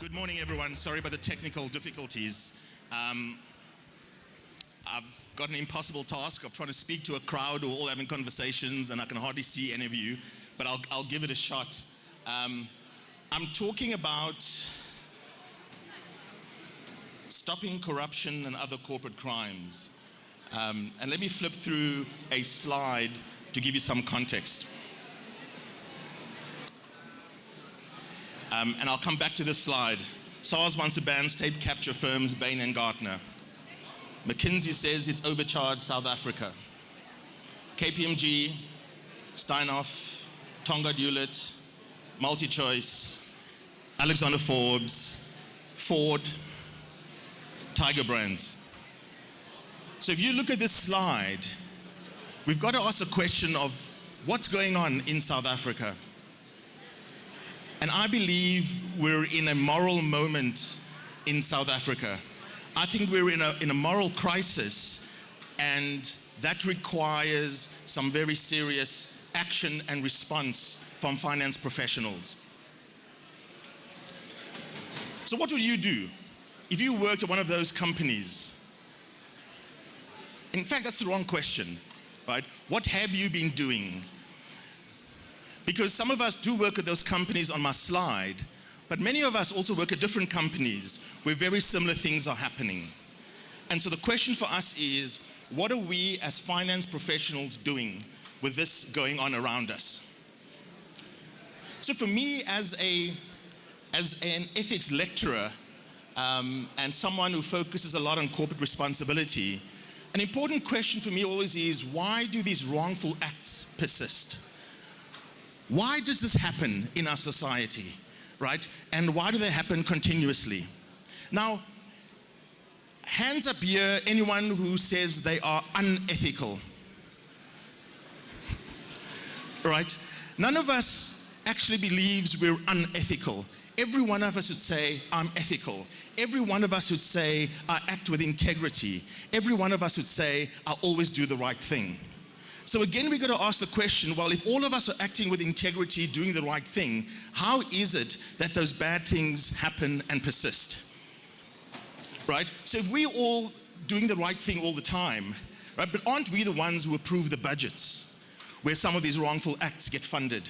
Good morning, everyone. Sorry about the technical difficulties. I've got an impossible task of trying to speak to a crowd who are all having conversations, and I can hardly see any of you, but I'll give it a shot. I'm talking about stopping corruption and other corporate crimes. And let me flip through a slide to give you some context. And I'll come back to this slide. SARS wants to ban state capture firms Bein and Gartner. McKinsey says it's overcharged South Africa. KPMG, Steinhoff, Tonga Hewlett, MultiChoice, Alexander Forbes, Ford, Tiger Brands. So if you look at this slide, we've got to ask a question of what's going on in South Africa. And I believe we're in a moral moment in South Africa. I think we're in a moral crisis, and that requires some very serious action and response from finance professionals. So what would you do if you worked at one of those companies? In fact, that's the wrong question, right? What have you been doing? Because some of us do work at those companies on my slide, but many of us also work at different companies where very similar things are happening. And so the question for us is, what are we as finance professionals doing with this going on around us? So for me, as an ethics lecturer and someone who focuses a lot on corporate responsibility, an important question for me always is, why do these wrongful acts persist? Why does this happen in our society, right? And why do they happen continuously? Now, hands up here, anyone who says they are unethical, right? None of us actually believes we're unethical. Every one of us would say, I'm ethical. Every one of us would say, I act with integrity. Every one of us would say, I'll always do the right thing. So again, we've got to ask the question, well, if all of us are acting with integrity, doing the right thing, how is it that those bad things happen and persist? Right? So if we're all doing the right thing all the time, right, but aren't we the ones who approve the budgets where some of these wrongful acts get funded?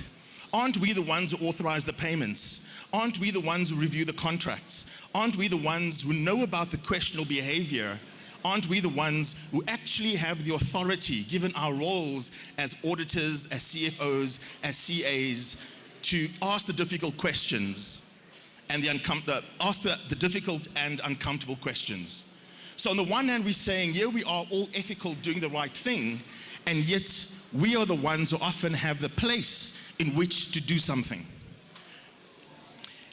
Aren't we the ones who authorize the payments? Aren't we the ones who review the contracts? Aren't we the ones who know about the questionable behavior? Aren't we the ones who actually have the authority, given our roles as auditors, as CFOs, as CAs, to ask the difficult questions and ask the difficult and uncomfortable questions? So on the one hand, we're saying, here we are all ethical, doing the right thing, and yet we are the ones who often have the place in which to do something.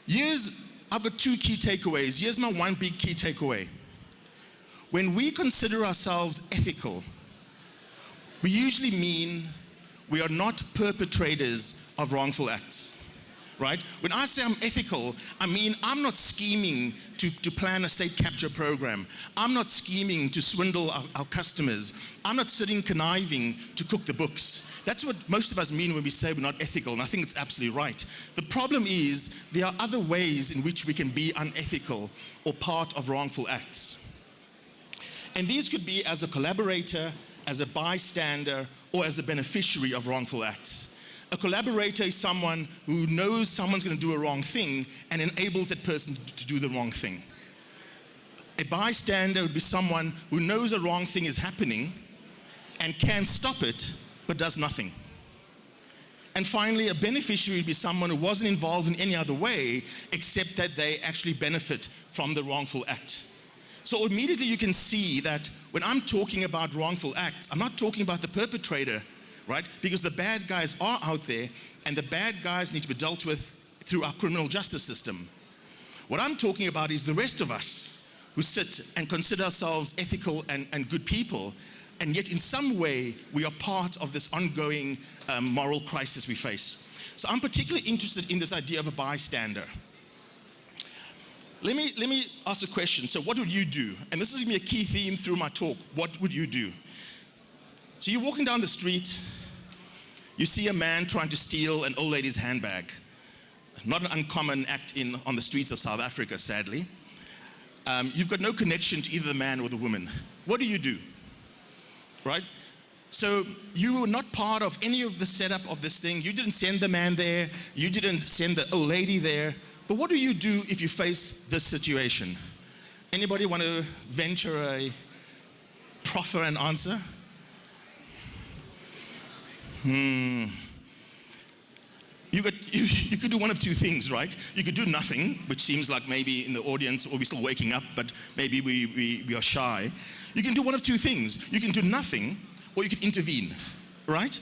I've got two key takeaways. Here's my one big key takeaway. When we consider ourselves ethical, we usually mean we are not perpetrators of wrongful acts, right? When I say I'm ethical, I mean I'm not scheming to plan a state capture program. I'm not scheming to swindle our customers. I'm not sitting conniving to cook the books. That's what most of us mean when we say we're not ethical, and I think it's absolutely right. The problem is there are other ways in which we can be unethical or part of wrongful acts. And these could be as a collaborator, as a bystander, or as a beneficiary of wrongful acts. A collaborator is someone who knows someone's going to do a wrong thing and enables that person to do the wrong thing. A bystander would be someone who knows a wrong thing is happening and can stop it, but does nothing. And finally, a beneficiary would be someone who wasn't involved in any other way, except that they actually benefit from the wrongful act. So immediately you can see that when I'm talking about wrongful acts, I'm not talking about the perpetrator, right? Because the bad guys are out there, and the bad guys need to be dealt with through our criminal justice system. What I'm talking about is the rest of us who sit and consider ourselves ethical and good people, and yet in some way we are part of this ongoing moral crisis we face. So I'm particularly interested in this idea of a bystander. Let me ask a question. So what would you do? And this is going to be a key theme through my talk. What would you do? So you're walking down the street, you see a man trying to steal an old lady's handbag. Not an uncommon act on the streets of South Africa, sadly. You've got no connection to either the man or the woman. What do? Right? So you were not part of any of the setup of this thing. You didn't send the man there. You didn't send the old lady there. But what do you do if you face this situation? Anybody want to venture a proffer an answer? You could do one of two things, right? You could do nothing, which seems like maybe in the audience, or we're still waking up, but maybe we are shy. You can do one of two things. You can do nothing, or you can intervene, right?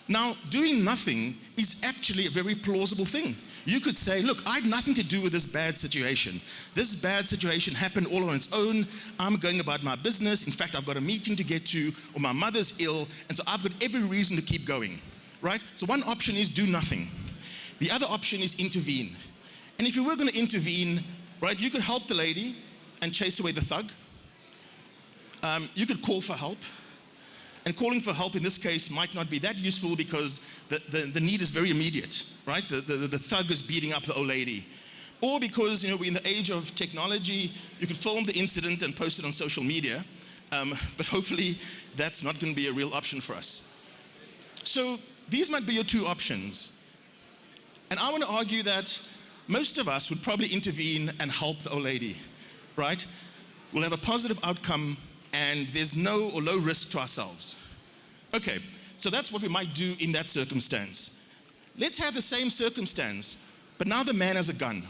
Now, doing nothing is actually a very plausible thing. You could say, look, I had nothing to do with this bad situation. This bad situation happened all on its own. I'm going about my business. In fact, I've got a meeting to get to, or my mother's ill, and so I've got every reason to keep going, right? So one option is do nothing. The other option is intervene. And if you were going to intervene, right, you could help the lady and chase away the thug. You could call for help. And calling for help in this case might not be that useful because the need is very immediate, right? The thug is beating up the old lady. Or because, we're in the age of technology, you could film the incident and post it on social media, but hopefully that's not going to be a real option for us. So these might be your two options. And I want to argue that most of us would probably intervene and help the old lady, right? We'll have a positive outcome and there's no or low risk to ourselves. Okay, so that's what we might do in that circumstance. Let's have the same circumstance, but now the man has a gun.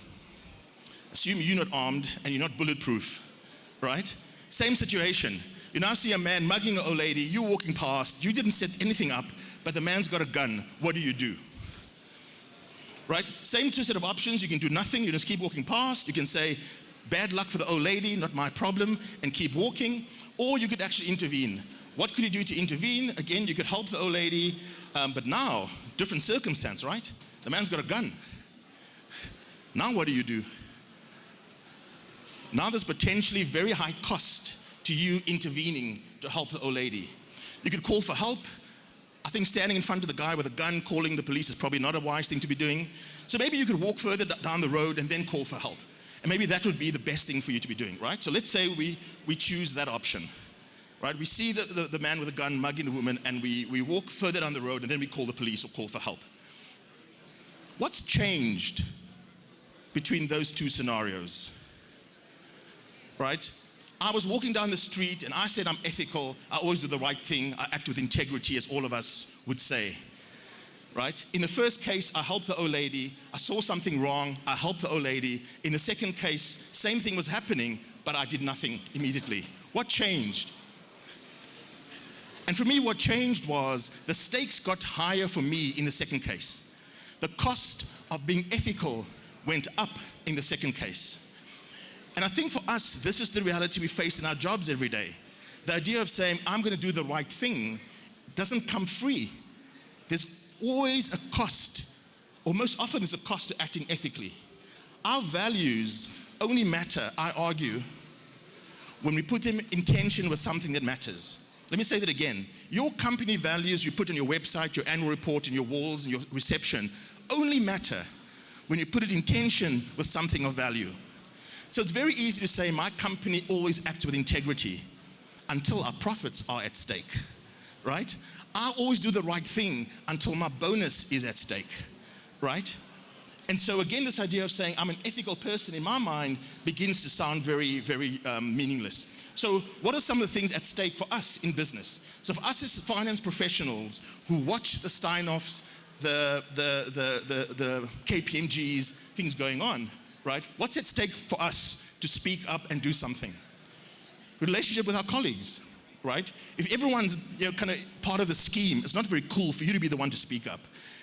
Assume you're not armed and you're not bulletproof, right? Same situation. You now see a man mugging an old lady, you're walking past, you didn't set anything up, but the man's got a gun. What do? Right? Same two set of options. You can do nothing, you just keep walking past. You can say, bad luck for the old lady, not my problem, and keep walking. Or you could actually intervene. What could you do to intervene? Again, you could help the old lady, but now, different circumstance, right? The man's got a gun. Now what do? Now there's potentially very high cost to you intervening to help the old lady. You could call for help. I think standing in front of the guy with a gun calling the police is probably not a wise thing to be doing. So maybe you could walk further down the road and then call for help. And maybe that would be the best thing for you to be doing, right? So let's say we choose that option, right? We see the man with a gun mugging the woman and we walk further down the road and then we call the police or call for help. What's changed between those two scenarios, right? I was walking down the street and I said I'm ethical, I always do the right thing, I act with integrity, as all of us would say, right? In the first case, I helped the old lady, I saw something wrong, I helped the old lady. In the second case, same thing was happening, but I did nothing immediately. What changed? And for me, what changed was the stakes got higher for me in the second case. The cost of being ethical went up in the second case. And I think for us, this is the reality we face in our jobs every day. The idea of saying, I'm going to do the right thing doesn't come free. There's always a cost, or most often there's a cost to acting ethically. Our values only matter, I argue, when we put them in tension with something that matters. Let me say that again. Your company values you put on your website, your annual report, and your walls, and your reception only matter when you put it in tension with something of value. So it's very easy to say my company always acts with integrity until our profits are at stake, right? I always do the right thing until my bonus is at stake, right? And so again, this idea of saying I'm an ethical person in my mind begins to sound very, very meaningless. So what are some of the things at stake for us in business? So for us as finance professionals who watch the Steinoffs, the KPMGs, things going on, right? What's at stake for us to speak up and do something? Relationship with our colleagues, right? If everyone's kind of part of the scheme, it's not very cool for you to be the one to speak up.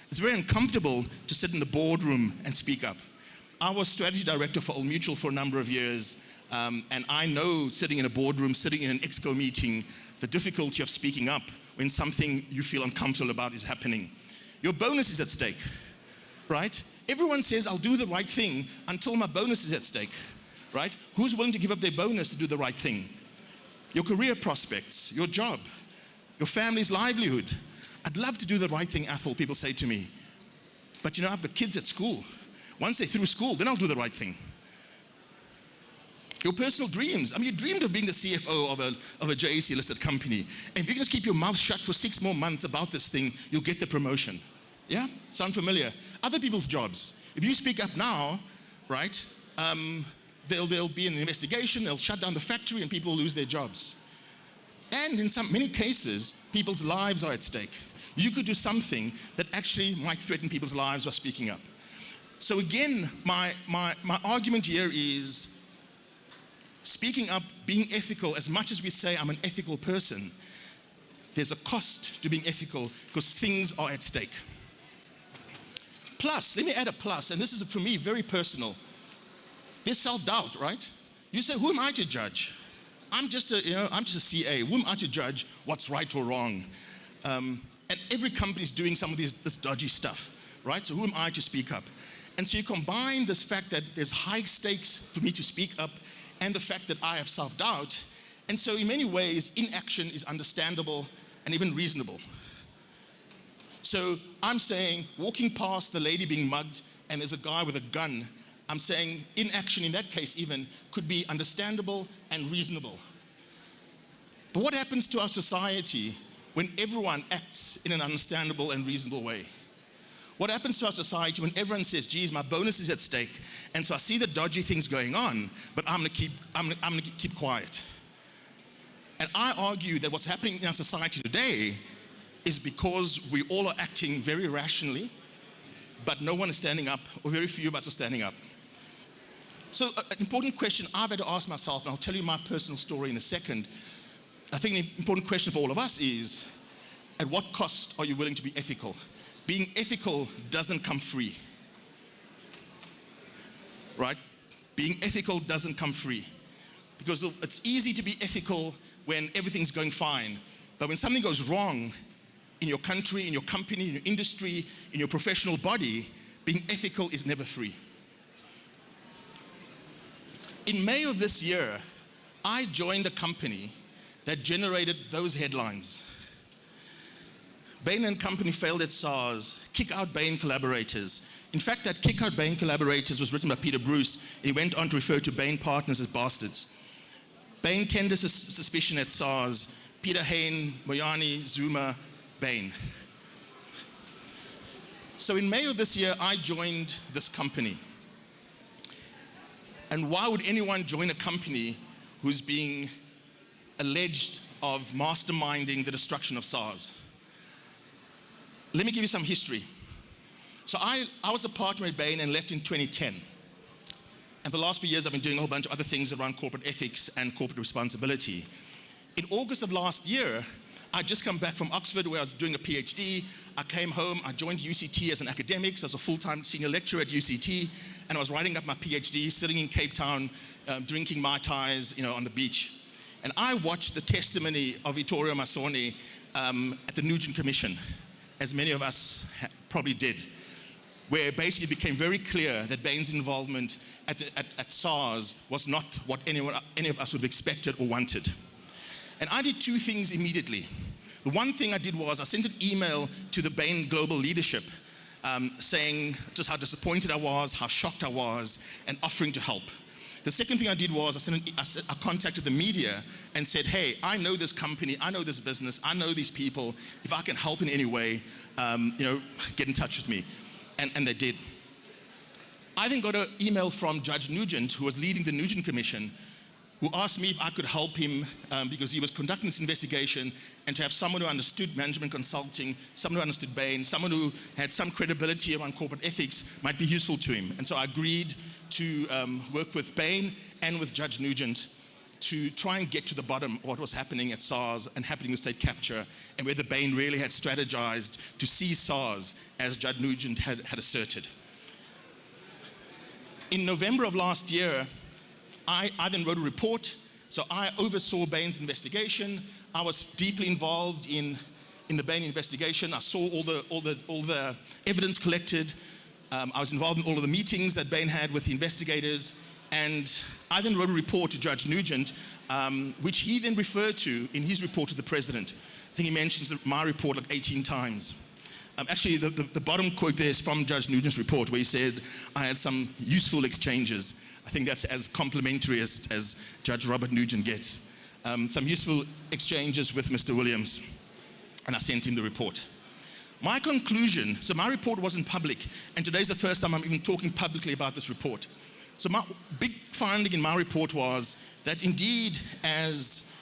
It's very uncomfortable to sit in the boardroom and speak up. I was strategy director for Old Mutual for a number of years, and I know sitting in a boardroom, sitting in an exco meeting, the difficulty of speaking up when something you feel uncomfortable about is happening. Your bonus is at stake, right? Everyone says, I'll do the right thing until my bonus is at stake, right? Who's willing to give up their bonus to do the right thing? Your career prospects, your job, your family's livelihood. I'd love to do the right thing, Athol, people say to me. But I've got kids at school. Once they're through school, then I'll do the right thing. Your personal dreams. I mean, you dreamed of being the CFO of a JSE-listed company. And if you can just keep your mouth shut for 6 more months about this thing, you'll get the promotion. Yeah? Sound familiar? Other people's jobs. If you speak up now, right, there'll be an investigation, they'll shut down the factory, and people will lose their jobs. And in many cases, people's lives are at stake. You could do something that actually might threaten people's lives by speaking up. So again, my argument here is speaking up, being ethical. As much as we say I'm an ethical person, there's a cost to being ethical because things are at stake. Plus, let me add a plus, and this is for me very personal. There's self-doubt, right? You say, who am I to judge? I'm just a CA. Who am I to judge what's right or wrong? And every company is doing some of this dodgy stuff, right? So who am I to speak up? And so you combine this fact that there's high stakes for me to speak up and the fact that I have self-doubt. And so in many ways, inaction is understandable and even reasonable. So I'm saying, walking past the lady being mugged and there's a guy with a gun, I'm saying inaction in that case even could be understandable and reasonable. But what happens to our society when everyone acts in an understandable and reasonable way? What happens to our society when everyone says, geez, my bonus is at stake, and so I see the dodgy things going on, but I'm gonna keep quiet. And I argue that what's happening in our society today is because we all are acting very rationally, but no one is standing up, or very few of us are standing up. So an important question I've had to ask myself, and I'll tell you my personal story in a second. I think an important question for all of us is, at what cost are you willing to be ethical? Being ethical doesn't come free, right? Being ethical doesn't come free. Because it's easy to be ethical when everything's going fine. But when something goes wrong in your country, in your company, in your industry, in your professional body, being ethical is never free. In May of this year, I joined a company that generated those headlines. Bein and company failed at SARS, kick out Bein collaborators. In fact, that kick out Bein collaborators was written by Peter Bruce. He went on to refer to Bein partners as bastards. Bein tenders suspicion at SARS, Peter Hain, Moyani, Zuma, Bein. So in May of this year, I joined this company. And why would anyone join a company who's being alleged of masterminding the destruction of SARS? Let me give you some history. So I was a partner at Bein and left in 2010. And the last few years I've been doing a whole bunch of other things around corporate ethics and corporate responsibility. In August of last year, I'd just come back from Oxford where I was doing a PhD. I came home, I joined UCT as an academic, so I was a full-time senior lecturer at UCT, and I was writing up my PhD, sitting in Cape Town, drinking Mai Tais, on the beach. And I watched the testimony of Vittorio Massoni at the Nugent Commission, as many of us probably did, where basically it became very clear that Bein's involvement at SARS was not what any of us would have expected or wanted. And I did two things immediately. The one thing I did was I sent an email to the Bein global leadership saying just how disappointed I was, how shocked I was, and offering to help. The second thing I did was I contacted the media and said, hey, I know this company, I know this business, I know these people. If I can help in any way, get in touch with me. And they did. I then got an email from Judge Nugent, who was leading the Nugent Commission, who asked me if I could help him because he was conducting this investigation, and to have someone who understood management consulting, someone who understood Bein, someone who had some credibility around corporate ethics might be useful to him. And so I agreed to work with Bein and with Judge Nugent to try and get to the bottom of what was happening at SARS and happening with state capture, and whether Bein really had strategized to seize SARS as Judge Nugent had asserted. In November of last year, I then wrote a report. So I oversaw Bein's investigation. I was deeply involved in the Bein investigation. I saw all the evidence collected. I was involved in all of the meetings that Bein had with the investigators. And I then wrote a report to Judge Nugent, which he then referred to in his report to the president. I think he mentions my report like 18 times. Actually, the bottom quote there is from Judge Nugent's report, where he said, I had some useful exchanges. I think that's as complimentary as Judge Robert Nugent gets. Some useful exchanges with Mr. Williams, and I sent him the report. My conclusion, so my report wasn't public, and today's the first time I'm even talking publicly about this report. So my big finding in my report was that indeed, as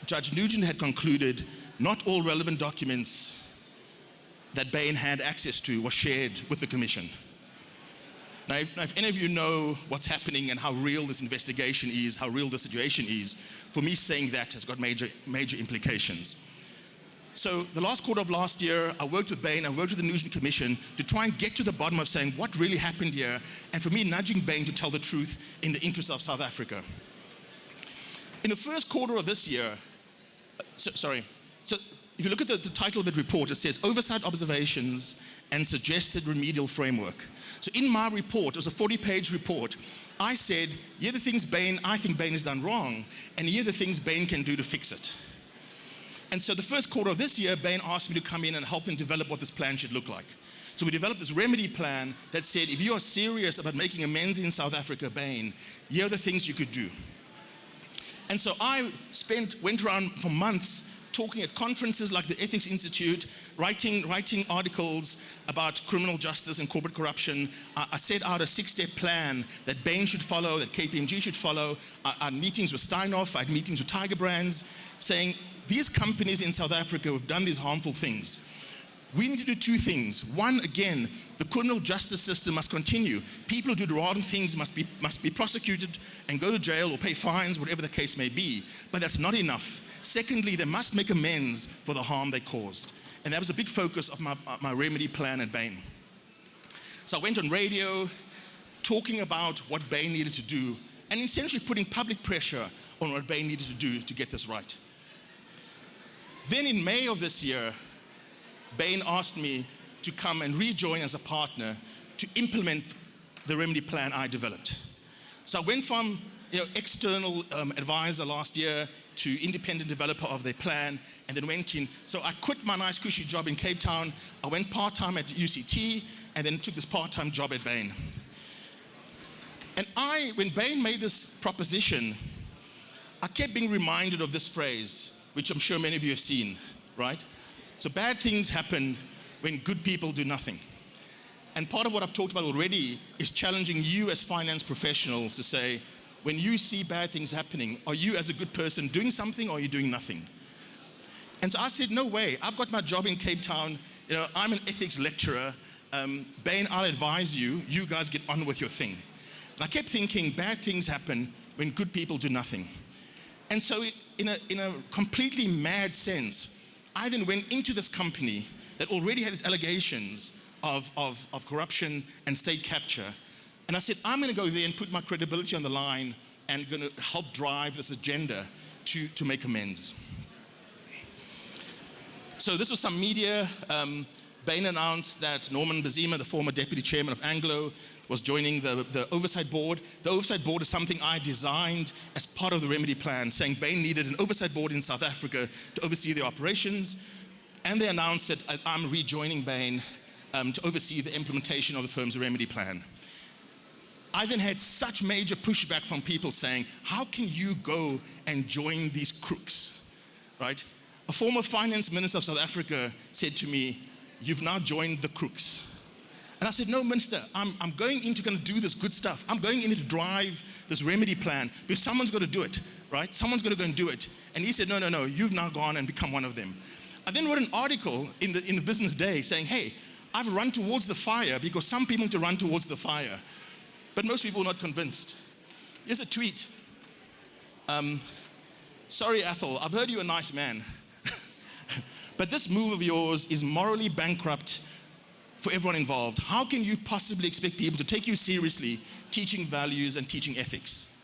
Judge Nugent had concluded, not all relevant documents that Bein had access to was shared with the Commission. Now, if any of you know what's happening and how real this investigation is, how real the situation is, for me saying that has got major implications. So the last quarter of last year, I worked with Bein, I worked with the Nugent Commission to try and get to the bottom of saying what really happened here, and for me nudging Bein to tell the truth in the interest of South Africa. In the first quarter of this year, so if you look at the title of the report, it says Oversight Observations and Suggested Remedial Framework. So in my report, it was a 40-page report, I said, here are the things I think Bein has done wrong, and here are the things Bein can do to fix it. And so the first quarter of this year, Bein asked me to come in and help them develop what this plan should look like. So we developed this remedy plan that said, if you are serious about making amends in South Africa, Bein, here are the things you could do. And so I went around for months talking at conferences like the Ethics Institute, writing articles about criminal justice and corporate corruption. I set out a 6-step plan that Bein should follow, that KPMG should follow. I had meetings with Steinhoff, I had meetings with Tiger Brands, saying these companies in South Africa who have done these harmful things, we need to do two things. One, again, the criminal justice system must continue. People who do the wrong things must be prosecuted and go to jail or pay fines, whatever the case may be. But that's not enough. Secondly, they must make amends for the harm they caused. And that was a big focus of my remedy plan at Bein. So I went on radio talking about what Bein needed to do and essentially putting public pressure on what Bein needed to do to get this right. Then in May of this year, Bein asked me to come and rejoin as a partner to implement the remedy plan I developed. So I went from external advisor last year to independent developer of their plan, and then went in. So I quit my nice cushy job in Cape Town. I went part-time at UCT, and then took this part-time job at Bein. And when Bein made this proposition, I kept being reminded of this phrase, which I'm sure many of you have seen, right? So bad things happen when good people do nothing. And part of what I've talked about already is challenging you as finance professionals to say, when you see bad things happening, are you as a good person doing something or are you doing nothing? And so I said, no way, I've got my job in Cape Town, I'm an ethics lecturer, Bein, I'll advise you, you guys get on with your thing. And I kept thinking, bad things happen when good people do nothing. And so in a completely mad sense, I then went into this company that already had its allegations of corruption and state capture. And I said, I'm going to go there and put my credibility on the line and going to help drive this agenda to make amends. So this was some media. Bein announced that Norman Bazima, the former deputy chairman of Anglo, was joining the oversight board. The oversight board is something I designed as part of the remedy plan, saying Bein needed an oversight board in South Africa to oversee the operations. And they announced that I'm rejoining Bein to oversee the implementation of the firm's remedy plan. I then had such major pushback from people saying, how can you go and join these crooks, right? A former finance minister of South Africa said to me, you've now joined the crooks. And I said, no, Minister, I'm going in to kind of do this good stuff. I'm going in to drive this remedy plan because someone's got to do it, right? Someone's got to go and do it. And he said, no, you've now gone and become one of them. I then wrote an article in the Business Day saying, hey, I've run towards the fire because some people need to run towards the fire. But most people were not convinced. Here's a tweet. Sorry, Athol, I've heard you're a nice man. But this move of yours is morally bankrupt for everyone involved. How can you possibly expect people to take you seriously teaching values and teaching ethics?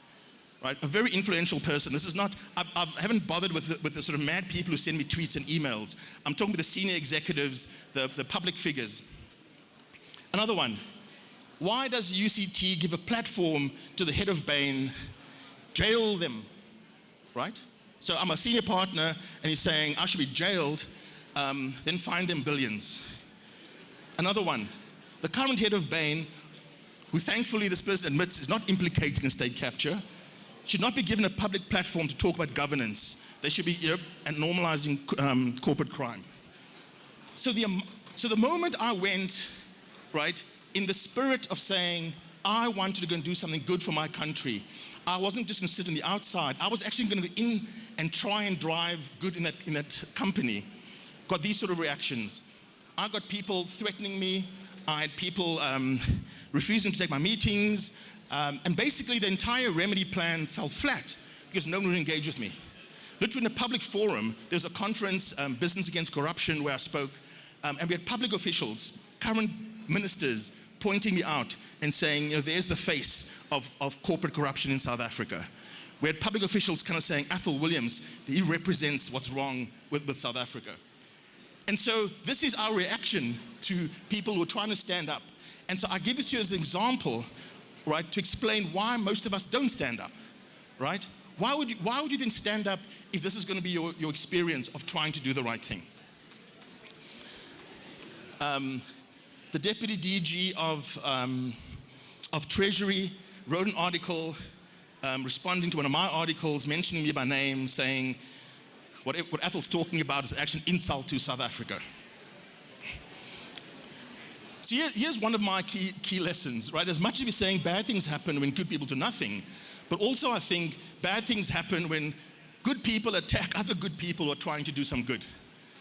Right? A very influential person. This is not, I haven't bothered with the sort of mad people who send me tweets and emails. I'm talking about the senior executives, the public figures. Another one. Why does UCT give a platform to the head of Bein, jail them, right? So I'm a senior partner and he's saying I should be jailed, then fine them billions. Another one, the current head of Bein, who thankfully this person admits is not implicated in state capture, should not be given a public platform to talk about governance. They should be normalizing corporate crime. So the moment I went, right, in the spirit of saying, I wanted to go and do something good for my country, I wasn't just going to sit on the outside. I was actually going to go in and try and drive good in that company. Got these sort of reactions. I got people threatening me. I had people refusing to take my meetings. And basically the entire remedy plan fell flat because no one would engage with me. Literally in a public forum, there was a conference, Business Against Corruption, where I spoke. And we had public officials, current ministers, pointing me out and saying, there's the face of corporate corruption in South Africa. We had public officials kind of saying, Athol Williams, he represents what's wrong with South Africa. And so this is our reaction to people who are trying to stand up. And so I give this to you as an example, right, to explain why most of us don't stand up, right? Why would you then stand up if this is going to be your experience of trying to do the right thing? The Deputy DG of Treasury wrote an article responding to one of my articles, mentioning me by name, saying what Athol's talking about is actually an insult to South Africa. So here's one of my key lessons, right? As much as we're saying bad things happen when good people do nothing, but also I think bad things happen when good people attack other good people who are trying to do some good,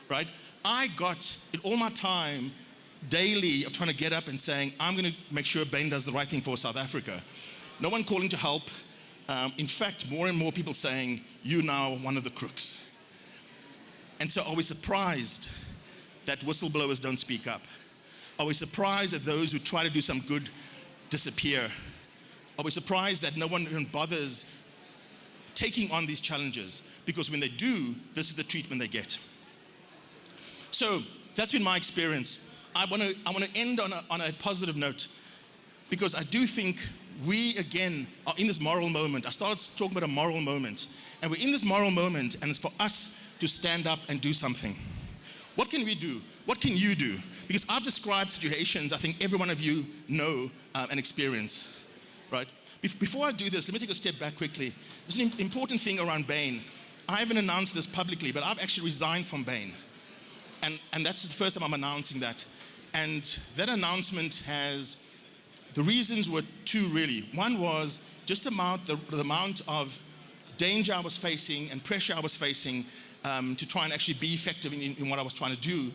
right? I got in all my time daily of trying to get up and saying, I'm going to make sure Bein does the right thing for South Africa. No one calling to help. In fact, more and more people saying, you're now one of the crooks. And so are we surprised that whistleblowers don't speak up? Are we surprised that those who try to do some good disappear? Are we surprised that no one even bothers taking on these challenges? Because when they do, this is the treatment they get. So that's been my experience. I want to end on a positive note, because I do think we, again, are in this moral moment. I started talking about a moral moment. And we're in this moral moment, and it's for us to stand up and do something. What can we do? What can you do? Because I've described situations I think every one of you know and experience, right? Before I do this, let me take a step back quickly. There's an important thing around Bein. I haven't announced this publicly, but I've actually resigned from Bein. And that's the first time I'm announcing that. And that announcement has, the reasons were two really. One was just the amount of danger I was facing and pressure I was facing to try and actually be effective in what I was trying to do.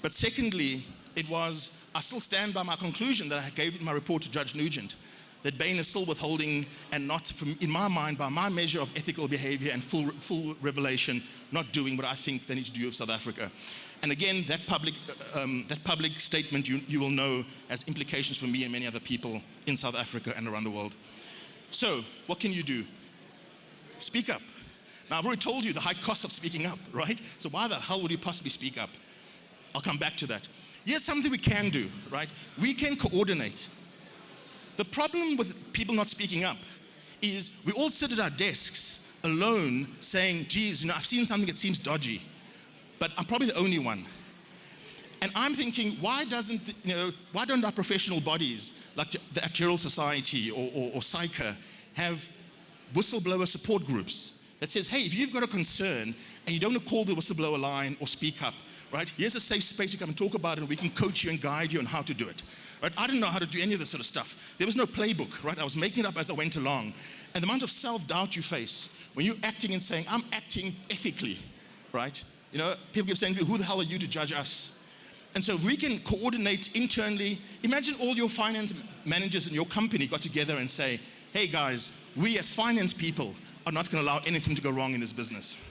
But secondly, it was, I still stand by my conclusion that I gave in my report to Judge Nugent, that Bein is still withholding and not, in my mind, by my measure of ethical behavior and full revelation, not doing what I think they need to do of South Africa. And again, that public statement you will know has implications for me and many other people in South Africa and around the world. So, what can you do? Speak up. Now, I've already told you the high cost of speaking up, right? So why the hell would you possibly speak up? I'll come back to that. Here's something we can do, right? We can coordinate. The problem with people not speaking up is we all sit at our desks alone saying, geez, I've seen something that seems dodgy, but I'm probably the only one. And I'm thinking, why don't our professional bodies, like the Actuarial Society or SAICA, have whistleblower support groups that says, hey, if you've got a concern and you don't want to call the whistleblower line or speak up, right? Here's a safe space to come and talk about it, and we can coach you and guide you on how to do it. Right? I didn't know how to do any of this sort of stuff. There was no playbook, right? I was making it up as I went along. And the amount of self-doubt you face when you're acting and saying, I'm acting ethically, right? People keep saying, who the hell are you to judge us? And so if we can coordinate internally, imagine all your finance managers in your company got together and say, hey guys, we as finance people are not going to allow anything to go wrong in this business.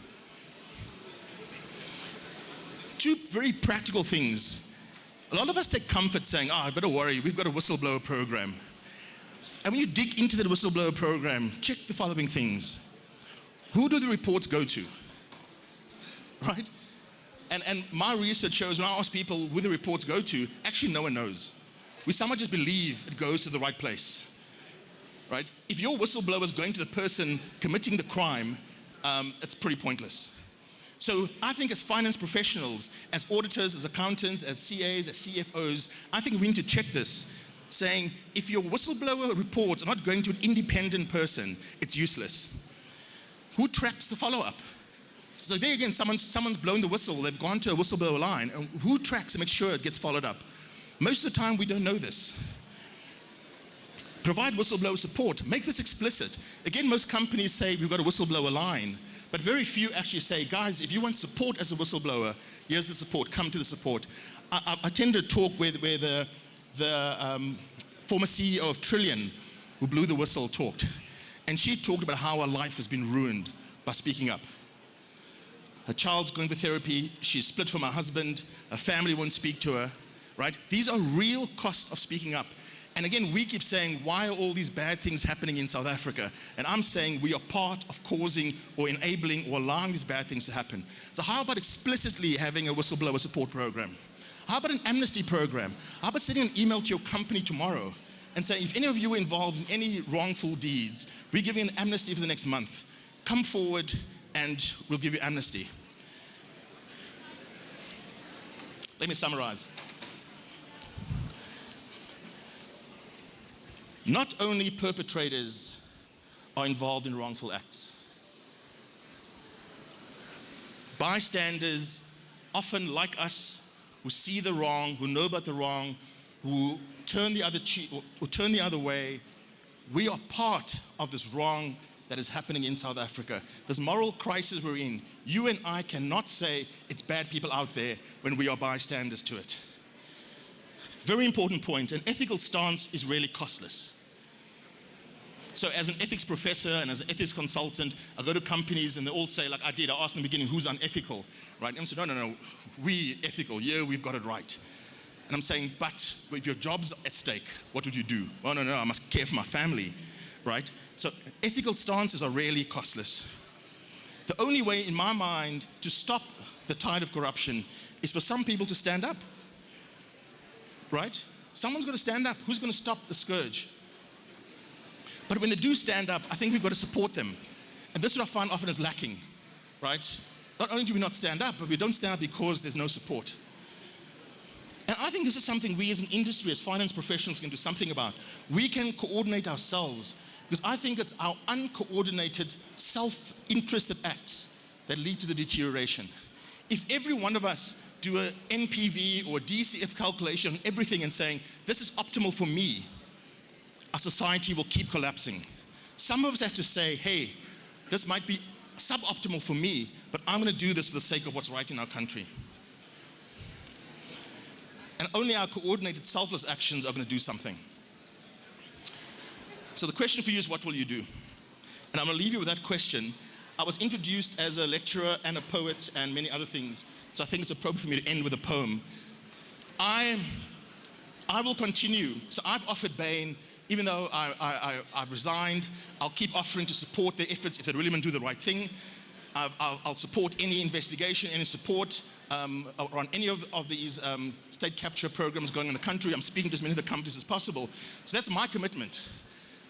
Two very practical things. A lot of us take comfort saying, I better worry, we've got a whistleblower program. And when you dig into that whistleblower program, check the following things. Who do the reports go to? Right? And my research shows when I ask people who the reports go to, actually no one knows. We somehow just believe it goes to the right place. Right? If your whistleblower is going to the person committing the crime, it's pretty pointless. So I think as finance professionals, as auditors, as accountants, as CAs, as CFOs, I think we need to check this, saying if your whistleblower reports are not going to an independent person, it's useless. Who tracks the follow-up? So there again, someone's blown the whistle, they've gone to a whistleblower line, and who tracks to make sure it gets followed up? Most of the time, we don't know this. Provide whistleblower support. Make this explicit. Again, most companies say we've got a whistleblower line, but very few actually say, guys, if you want support as a whistleblower, here's the support, come to the support. I attended a talk where the former CEO of Trillion, who blew the whistle, talked. And she talked about how her life has been ruined by speaking up. Her child's going for therapy, she's split from her husband, her family won't speak to her, right? These are real costs of speaking up. And again, we keep saying, why are all these bad things happening in South Africa? And I'm saying we are part of causing or enabling or allowing these bad things to happen. So how about explicitly having a whistleblower support program? How about an amnesty program? How about sending an email to your company tomorrow and saying, if any of you are involved in any wrongful deeds, we're giving an amnesty for the next month. Come forward and we'll give you amnesty. Let me summarize. Not only perpetrators are involved in wrongful acts. Bystanders, often like us, who see the wrong, who know about the wrong, who turn the other way, we are part of this wrong that is happening in South Africa. This moral crisis we're in, you and I cannot say it's bad people out there when we are bystanders to it. Very important point, an ethical stance is really costless. So as an ethics professor and as an ethics consultant, I go to companies and they all say, like I did, I asked in the beginning, who's unethical, right? And I said, no, we ethical, yeah, we've got it right. And I'm saying, but if your job's at stake, what would you do? Oh, no, I must care for my family, right? So ethical stances are really costless. The only way, in my mind, to stop the tide of corruption is for some people to stand up, right? Someone's got to stand up. Who's going to stop the scourge? But when they do stand up, I think we've got to support them. And this is what I find often is lacking, right? Not only do we not stand up, but we don't stand up because there's no support. And I think this is something we as an industry, as finance professionals, can do something about. We can coordinate ourselves, because I think it's our uncoordinated, self-interested acts that lead to the deterioration. If every one of us do an NPV or a DCF calculation on everything and saying, this is optimal for me, our society will keep collapsing. Some of us have to say, hey, this might be suboptimal for me, but I'm going to do this for the sake of what's right in our country. And only our coordinated, selfless actions are going to do something. So the question for you is, what will you do? And I'm going to leave you with that question. I was introduced as a lecturer and a poet and many other things, so I think it's appropriate for me to end with a poem. I will continue. So I've offered Bein, even though I've resigned, I'll keep offering to support their efforts if they really want to do the right thing. I'll support any investigation, any support on any of these state capture programs going in the country. I'm speaking to as many of the companies as possible. So that's my commitment.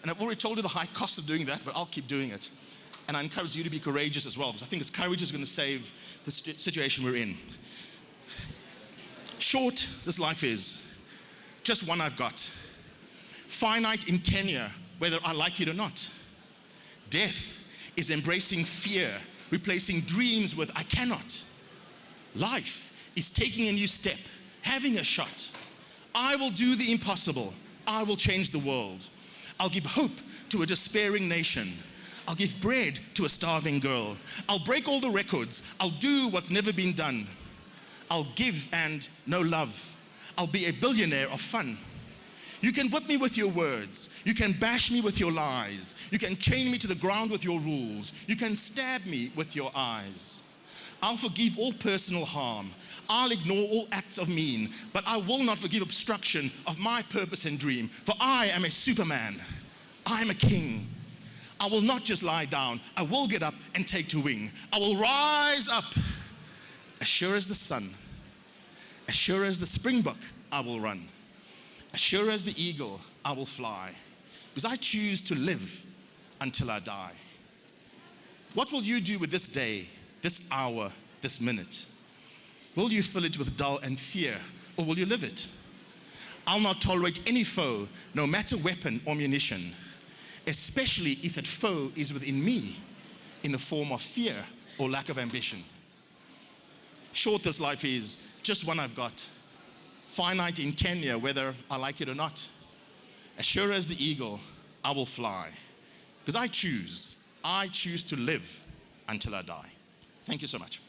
And I've already told you the high cost of doing that, but I'll keep doing it. And I encourage you to be courageous as well, because I think it's courage is going to save the situation we're in. Short, this life is. Just one I've got. Finite in tenure, whether I like it or not. Death is embracing fear, replacing dreams with I cannot. Life is taking a new step, having a shot. I will do the impossible. I will change the world. I'll give hope to a despairing nation. I'll give bread to a starving girl. I'll break all the records. I'll do what's never been done. I'll give and no love. I'll be a billionaire of fun. You can whip me with your words. You can bash me with your lies. You can chain me to the ground with your rules. You can stab me with your eyes. I'll forgive all personal harm. I'll ignore all acts of mean, but I will not forgive obstruction of my purpose and dream, for I am a superman. I am a king. I will not just lie down. I will get up and take to wing. I will rise up. As sure as the sun, as sure as the springbok, I will run. As sure as the eagle, I will fly. Because I choose to live until I die. What will you do with this day, this hour, this minute? Will you fill it with dull and fear, or will you live it? I'll not tolerate any foe, no matter weapon or munition, especially if that foe is within me in the form of fear or lack of ambition. Short this life is, just one I've got. Finite in tenure, whether I like it or not. As sure as the eagle, I will fly. Because I choose to live until I die. Thank you so much.